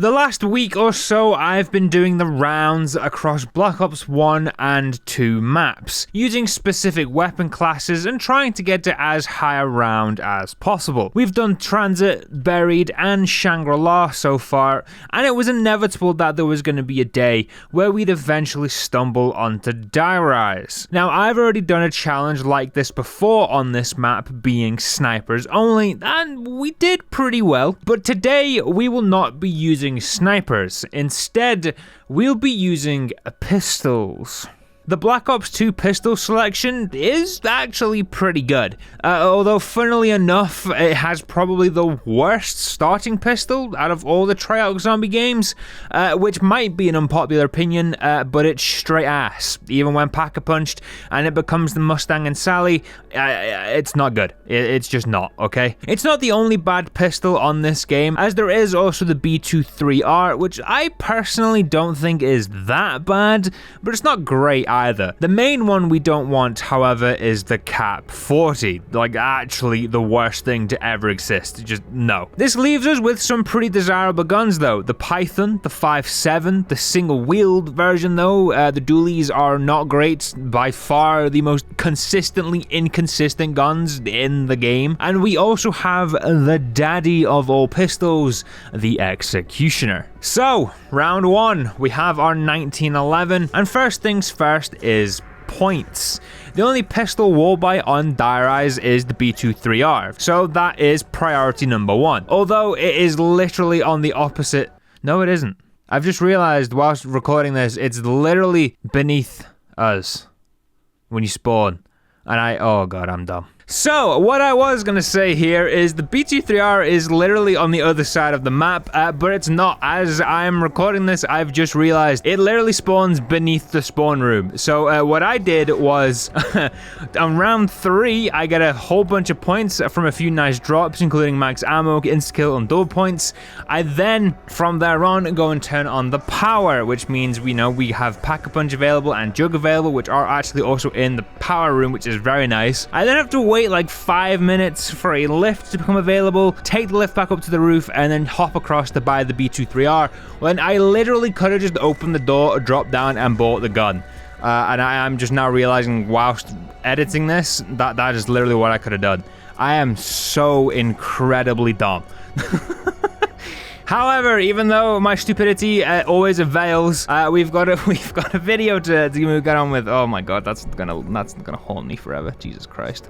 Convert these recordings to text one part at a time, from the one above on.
The last week or so, I've been doing the rounds across Black Ops 1 and 2 maps, using specific weapon classes and trying to get to as high a round as possible. We've done Transit, Buried, and Shangri-La so far, and it was inevitable that there was going to be a day where we'd eventually stumble onto Die Rise. Now, I've already done a challenge like this before on this map, being snipers only, and we did pretty well, but today we will not be using snipers. Instead, we'll be using pistols. The Black Ops 2 pistol selection is actually pretty good, although funnily enough, it has probably the worst starting pistol out of all the Treyarch zombie games, which might be an unpopular opinion, but it's straight ass. Even when pack-a-punched and it becomes the Mustang and Sally, it's not good. It's just not, okay? It's not the only bad pistol on this game, as there is also the B23R, which I personally don't think is that bad, but it's not great either. The main one we don't want, however, is the Cap 40. Like, actually the worst thing to ever exist. Just no. This leaves us with some pretty desirable guns though. The Python, the 5.7, the single-wheeled version though, the dualies are not great. By far the most consistently inconsistent guns in the game. And we also have the daddy of all pistols, the Executioner. So, round one, we have our 1911, and first things first is points. The only pistol wall buy on Die Rise is the B23R, so that is priority number one. Although it is literally on the opposite. No, it isn't. I've just realized whilst recording this, it's literally beneath us when you spawn. And oh god, I'm dumb. So, what I was gonna say here is the B23R is literally on the other side of the map, but it's not. As I'm recording this, I've just realized it literally spawns beneath the spawn room. So, what I did was, on round 3, I get a whole bunch of points from a few nice drops, including max ammo, insta-kill, and double points. I then, from there on, go and turn on the power, which means we have Pack-a-Punch available and Jug available, which are actually also in the power room, which is very nice. I then have to wait like 5 minutes for a lift to become available, take the lift back up to the roof, and then hop across to buy the B23R, when I literally could have just opened the door, dropped down, and bought the gun. And I am just now realizing whilst editing this, that is literally what I could have done. I am so incredibly dumb. However, even though my stupidity always avails, we've got a video to get on with. Oh my god, that's gonna haunt me forever. Jesus Christ.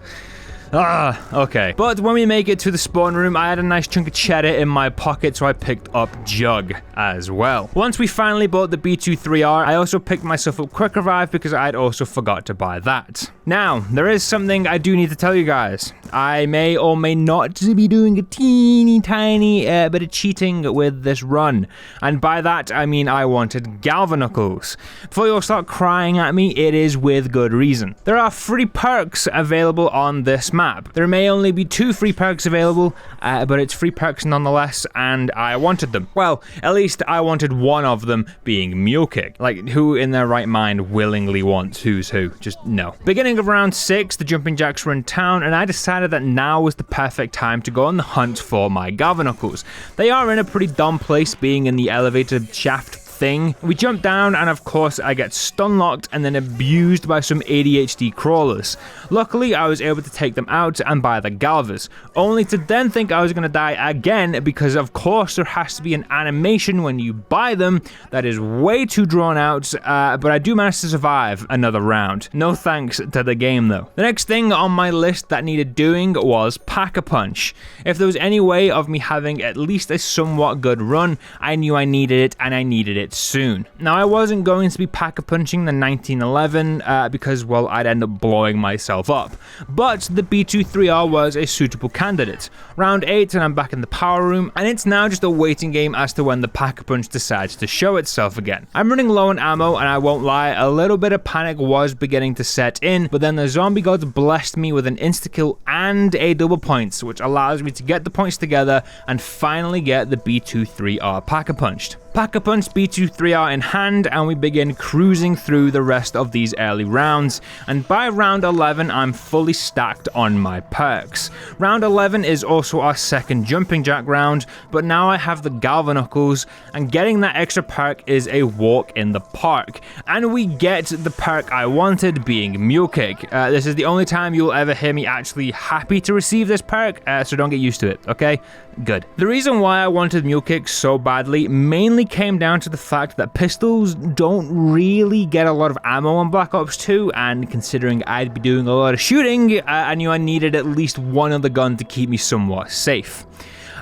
Okay. But when we make it to the spawn room, I had a nice chunk of cheddar in my pocket, so I picked up Jug as well. Once we finally bought the B23R, I also picked myself up Quick Revive because I'd also forgot to buy that. Now, there is something I do need to tell you guys. I may or may not be doing a teeny tiny bit of cheating with this run. And by that, I mean I wanted Galvanucles. Before you all start crying at me, it is with good reason. There are free perks available on this map. There may only be 2 free perks available, but it's free perks nonetheless, and I wanted them. Well, at least I wanted one of them being Mule Kick. Like, who in their right mind willingly wants who's who? Just no. Beginning of round 6, the jumping jacks were in town, and I decided that now was the perfect time to go on the hunt for my Galvanucles. They are in a pretty dumb place, being in the elevator shaft thing. We jump down, and of course I get stun locked and then abused by some ADHD crawlers. Luckily, I was able to take them out and buy the Galvas, only to then think I was going to die again, because of course there has to be an animation when you buy them that is way too drawn out, but I do manage to survive another round. No thanks to the game though. The next thing on my list that needed doing was Pack-a-Punch. If there was any way of me having at least a somewhat good run, I knew I needed it, and I needed it soon. Now, I wasn't going to be pack-a-punching the 1911 because, well, I'd end up blowing myself up, but the B23R was a suitable candidate. Round 8 and I'm back in the power room, and it's now just a waiting game as to when the pack-a-punch decides to show itself again. I'm running low on ammo, and I won't lie, a little bit of panic was beginning to set in, but then the zombie gods blessed me with an insta-kill and a double points, which allows me to get the points together and finally get the B23R pack-a-punched. Pack-a-Punch B23R in hand, and we begin cruising through the rest of these early rounds, and by round 11 I'm fully stacked on my perks. Round 11 is also our second jumping jack round, but now I have the Galvanuckles, and getting that extra perk is a walk in the park. And we get the perk I wanted, being Mule Kick. This is the only time you'll ever hear me actually happy to receive this perk, so don't get used to it, okay? Good. The reason why I wanted Mule Kick so badly mainly came down to the fact that pistols don't really get a lot of ammo on Black Ops 2, and considering I'd be doing a lot of shooting, I knew I needed at least one other gun to keep me somewhat safe.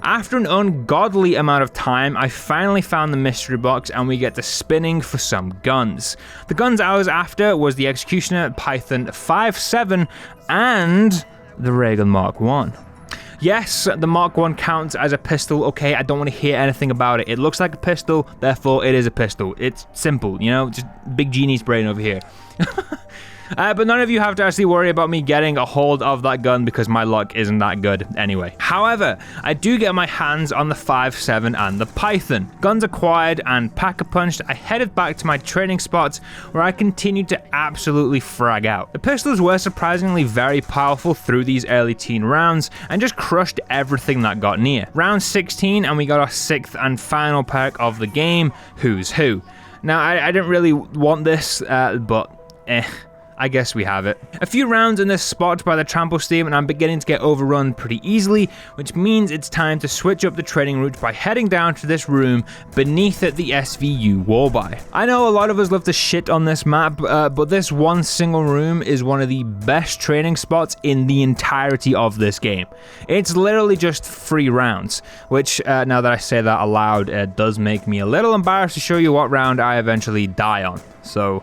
After an ungodly amount of time, I finally found the mystery box and we get to spinning for some guns. The guns I was after was the Executioner, Python 5.7, and the Reagan Mark 1. Yes, the Mark 1 counts as a pistol, okay, I don't want to hear anything about it. It looks like a pistol, therefore it is a pistol. It's simple, you know, just big genie's brain over here. But none of you have to actually worry about me getting a hold of that gun because my luck isn't that good anyway. However, I do get my hands on the 5.7 and the Python. Guns acquired and Pack-a-Punched, I headed back to my training spots where I continued to absolutely frag out. The pistols were surprisingly very powerful through these early teen rounds and just crushed everything that got near. Round 16 and we got our 6th and final perk of the game, Who's Who. Now, I didn't really want this, but I guess we have it. A few rounds in this spot by the trample steam and I'm beginning to get overrun pretty easily, which means it's time to switch up the training route by heading down to this room beneath it, the SVU wallby. I know a lot of us love to shit on this map, but this one single room is one of the best training spots in the entirety of this game. It's literally just 3 rounds, which now that I say that aloud, does make me a little embarrassed to show you what round I eventually die on. So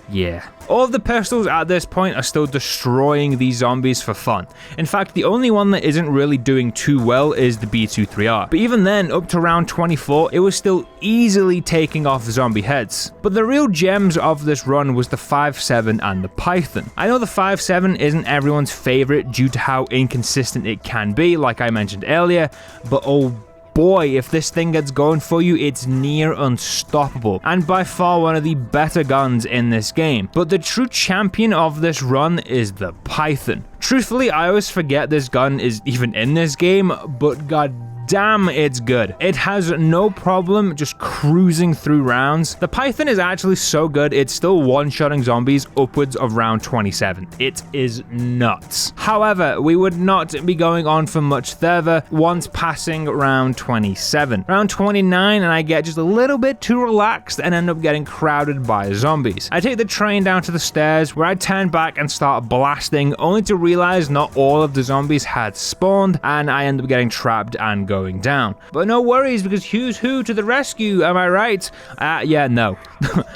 yeah. All of the pistols at this point are still destroying these zombies for fun. In fact, the only one that isn't really doing too well is the B23R. But even then, up to round 24, it was still easily taking off zombie heads. But the real gems of this run was the 5.7 and the Python. I know the 5.7 isn't everyone's favorite due to how inconsistent it can be, like I mentioned earlier, but oh boy, if this thing gets going for you, it's near unstoppable, and by far one of the better guns in this game. But the true champion of this run is the Python. Truthfully, I always forget this gun is even in this game, but god damn, it's good. It has no problem just cruising through rounds. The Python is actually so good, it's still one-shotting zombies upwards of round 27. It is nuts. However, we would not be going on for much further once passing round 27. Round 29 and I get just a little bit too relaxed and end up getting crowded by zombies. I take the train down to the stairs where I turn back and start blasting, only to realize not all of the zombies had spawned and I end up getting trapped and going down. But no worries, because Who's Who to the rescue, am I right? Yeah, no.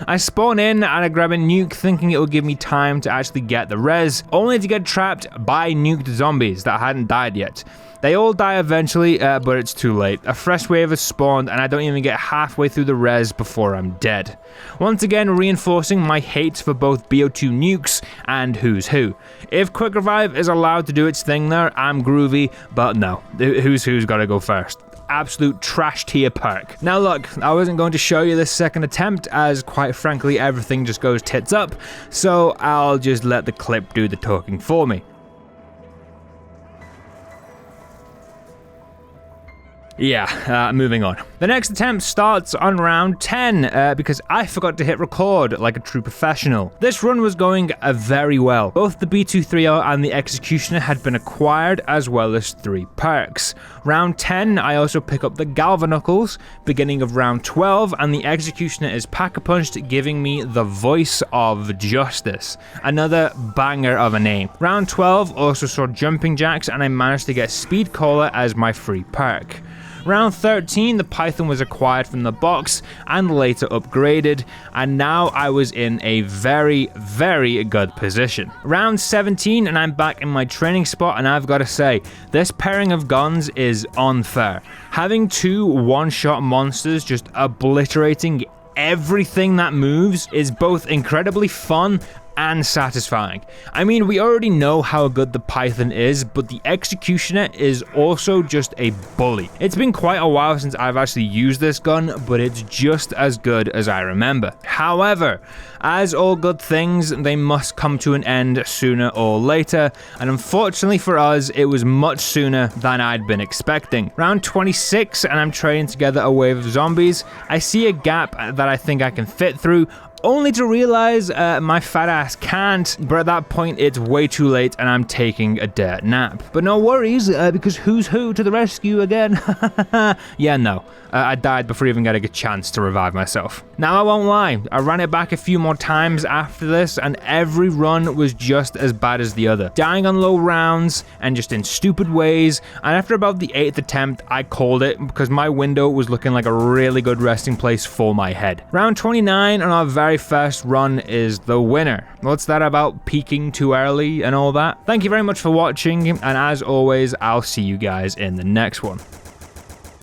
I spawn in and I grab a nuke thinking it will give me time to actually get the res, only to get trapped by nuked zombies that hadn't died yet. They all die eventually, but it's too late. A fresh wave has spawned and I don't even get halfway through the res before I'm dead. Once again, reinforcing my hate for both BO2 nukes and Who's Who. If Quick Revive is allowed to do its thing there, I'm groovy, but no, Who's Who's gotta go first. Absolute trash tier perk. Now look, I wasn't going to show you this second attempt as quite frankly everything just goes tits up, so I'll just let the clip do the talking for me. Yeah, moving on. The next attempt starts on round 10, because I forgot to hit record like a true professional. This run was going very well. Both the B23R and the Executioner had been acquired, as well as 3 perks. Round 10, I also pick up the Galvanuckles. Beginning of round 12, and the Executioner is Pack-a-Punched, giving me the Voice of Justice. Another banger of a name. Round 12 also saw Jumping Jacks, and I managed to get Speed Caller as my free perk. Round 13, the Python was acquired from the box and later upgraded, and now I was in a very, very good position. Round 17, and I'm back in my training spot, and I've got to say, this pairing of guns is unfair. Having 2 one-shot monsters just obliterating everything that moves is both incredibly fun and satisfying. I mean, we already know how good the Python is, but the Executioner is also just a bully. It's been quite a while since I've actually used this gun, but it's just as good as I remember. However, as all good things, they must come to an end sooner or later, and unfortunately for us, it was much sooner than I'd been expecting. Round 26, and I'm trading together a wave of zombies. I see a gap that I think I can fit through, only to realize my fat ass can't, but at that point it's way too late and I'm taking a dirt nap. But no worries, because who's who to the rescue again? Yeah, no. I died before even getting a chance to revive myself. Now I won't lie, I ran it back a few more times after this and every run was just as bad as the other. Dying on low rounds and just in stupid ways, and after about the 8th attempt I called it because my window was looking like a really good resting place for my head. Round 29 on our very first run is the winner. What's that about peaking too early and all that? Thank you very much for watching, and as always, I'll see you guys in the next one.